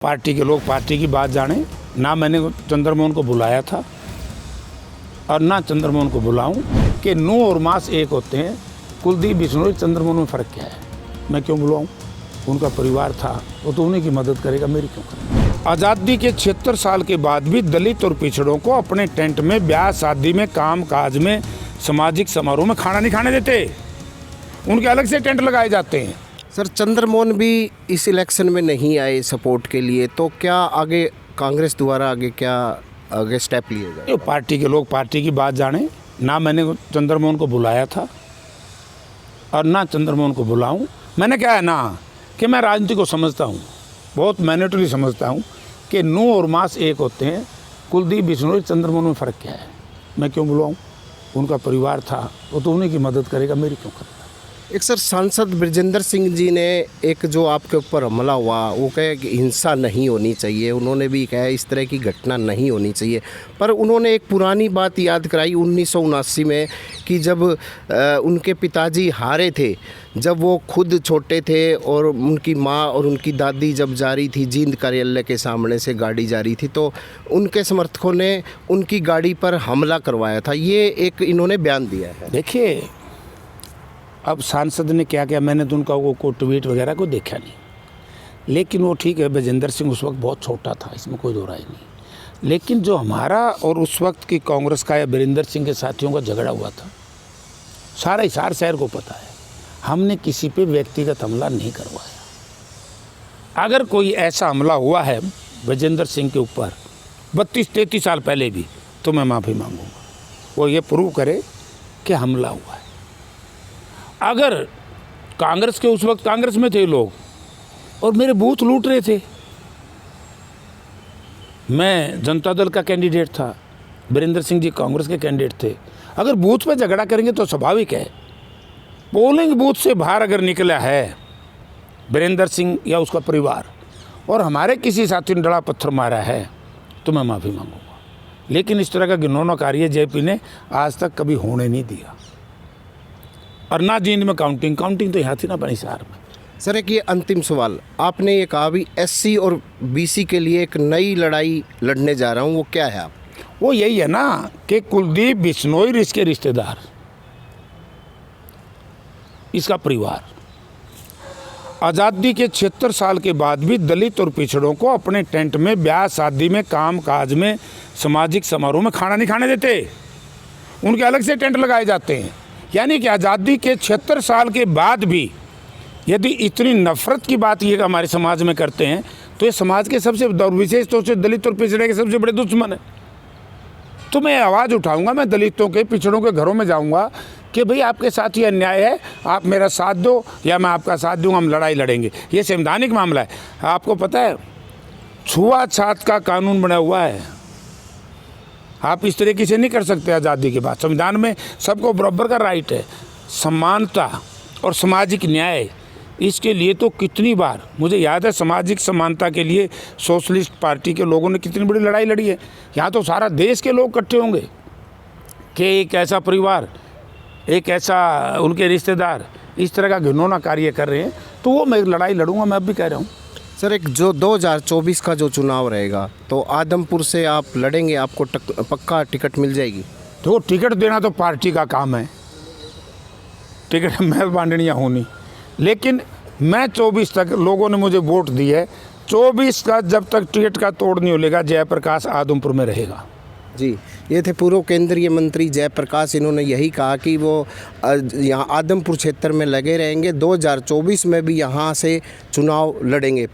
Party के लोग party की बात जाने ना। मैंने चंद्रमोहन को बुलाया था और ना चंद्रमोहन को बुलाऊं कि नूह और मास एक होते हैं। कुलदीप बिश्नोई चंद्रमोहन में फ़र्क क्या है? मैं क्यों बुलाऊं? उनका परिवार था, वो तो उन्हीं की मदद करेगा, मेरी क्यों करेगा? आज़ादी के 76 साल के बाद भी दलित और पिछड़ों को अपने टेंट में, ब्याह शादी में, काम काज में, सामाजिक समारोह में खाना नहीं खाने देते। उनके अलग से टेंट लगाए जाते हैं। सर, चंद्रमोहन भी इस इलेक्शन में नहीं आए सपोर्ट के लिए, तो क्या आगे कांग्रेस द्वारा आगे स्टेप लिए जाए? पार्टी के लोग पार्टी की बात जाने ना। मैंने चंद्रमोहन को बुलाया था और ना चंद्रमोहन को बुलाऊं। मैंने क्या है ना कि मैं राजनीति को समझता हूं, बहुत मैनेटरी समझता हूं कि नूह और मास एक होते हैं। कुलदीप बिश्नोई चंद्रमोहन में फ़र्क क्या है? मैं क्यों बुलाऊं? उनका परिवार था, वो तो उन्हीं की मदद करेगा, मेरी क्यों करेगा? एक सर, सांसद ब्रजेंद्र सिंह जी ने एक जो आपके ऊपर हमला हुआ, वो कहे कि हिंसा नहीं होनी चाहिए। उन्होंने भी कहा इस तरह की घटना नहीं होनी चाहिए, पर उन्होंने एक पुरानी बात याद कराई 1979 में कि जब उनके पिताजी हारे थे, जब वो खुद छोटे थे और उनकी माँ और उनकी दादी जब जा रही थी जींद कार्यालय के सामने से गाड़ी जा रही थी, तो उनके समर्थकों ने उनकी गाड़ी पर हमला करवाया था। ये एक इन्होंने बयान दिया है। देखिए, अब सांसद ने क्या किया, मैंने तो उनका वो ट्वीट वगैरह को देखा नहीं, लेकिन वो ठीक है, ब्रजेंद्र सिंह उस वक्त बहुत छोटा था, इसमें कोई दो राय नहीं। लेकिन जो हमारा और उस वक्त की कांग्रेस का या ब्रजेंद्र सिंह के साथियों का झगड़ा हुआ था, सारा हिसार शहर को पता है। हमने किसी पे व्यक्तिगत हमला नहीं करवाया। अगर कोई ऐसा हमला हुआ है ब्रजेंद्र सिंह के ऊपर 32-33 साल पहले भी, तो मैं माफ़ी मांगूंगा। वो ये प्रूव करे कि हमला हुआ है। अगर कांग्रेस के उस वक्त कांग्रेस में थे लोग और मेरे बूथ लूट रहे थे, मैं जनता दल का कैंडिडेट था, ब्रजेंद्र सिंह जी कांग्रेस के कैंडिडेट थे, अगर बूथ पे झगड़ा करेंगे तो स्वाभाविक है। पोलिंग बूथ से बाहर अगर निकला है ब्रजेंद्र सिंह या उसका परिवार और हमारे किसी साथी ने डरा पत्थर मारा है, तो मैं माफ़ी मांगूंगा। लेकिन इस तरह का घिनौना कार्य जेपी ने आज तक कभी होने नहीं दिया। और ना जींद में काउंटिंग तो यहाँ थी ना बनिसार में। सर, एक ये अंतिम सवाल, आपने ये कहा भी एससी और बीसी के लिए एक नई लड़ाई लड़ने जा रहा हूँ, वो क्या है? आप वो यही है ना कि कुलदीप बिश्नोई इसके रिश्तेदार, इसका परिवार आज़ादी के 76 साल के बाद भी दलित और पिछड़ों को अपने टेंट में, ब्याह शादी में, काम काज में, सामाजिक समारोह में खाना नहीं खाने देते। उनके अलग से टेंट लगाए जाते हैं। यानी कि आज़ादी के 76 साल के बाद भी यदि इतनी नफरत की बात ये हमारे समाज में करते हैं, तो ये समाज के सबसे विशेष तौर से दलित और पिछड़े के सबसे बड़े दुश्मन है। तो मैं आवाज़ उठाऊंगा, मैं दलितों के, पिछड़ों के घरों में जाऊंगा कि भाई आपके साथ ये अन्याय है, आप मेरा साथ दो या मैं आपका साथ दूंगा, हम लड़ाई लड़ेंगे। ये संवैधानिक मामला है। आपको पता है छुआछूत का कानून बना हुआ है, आप इस तरीके से नहीं कर सकते। आज़ादी के बाद संविधान में सबको बराबर का राइट है, समानता और सामाजिक न्याय। इसके लिए तो कितनी बार मुझे याद है, सामाजिक समानता के लिए सोशलिस्ट पार्टी के लोगों ने कितनी बड़ी लड़ाई लड़ी है। यहाँ तो सारा देश के लोग इकट्ठे होंगे कि एक ऐसा परिवार, एक ऐसा उनके रिश्तेदार इस तरह का घिनौना कार्य कर रहे हैं, तो वो मैं लड़ाई लड़ूंगा। मैं अब भी कह रहा हूँ सर, एक जो 2024 का जो चुनाव रहेगा, तो आदमपुर से आप लड़ेंगे, आपको पक्का टिकट मिल जाएगी? तो टिकट देना तो पार्टी का काम है, टिकट मैं बांटनियाँ होनी। लेकिन मैं 24 तक, लोगों ने मुझे वोट दी है, 24 का जब तक टिकट का तोड़ नहीं होगा, जयप्रकाश आदमपुर में रहेगा। जी, ये थे पूर्व केंद्रीय मंत्री जयप्रकाश। इन्होंने यही कहा कि वो यहाँ आदमपुर क्षेत्र में लगे रहेंगे, 2024 में भी यहाँ से चुनाव लड़ेंगे।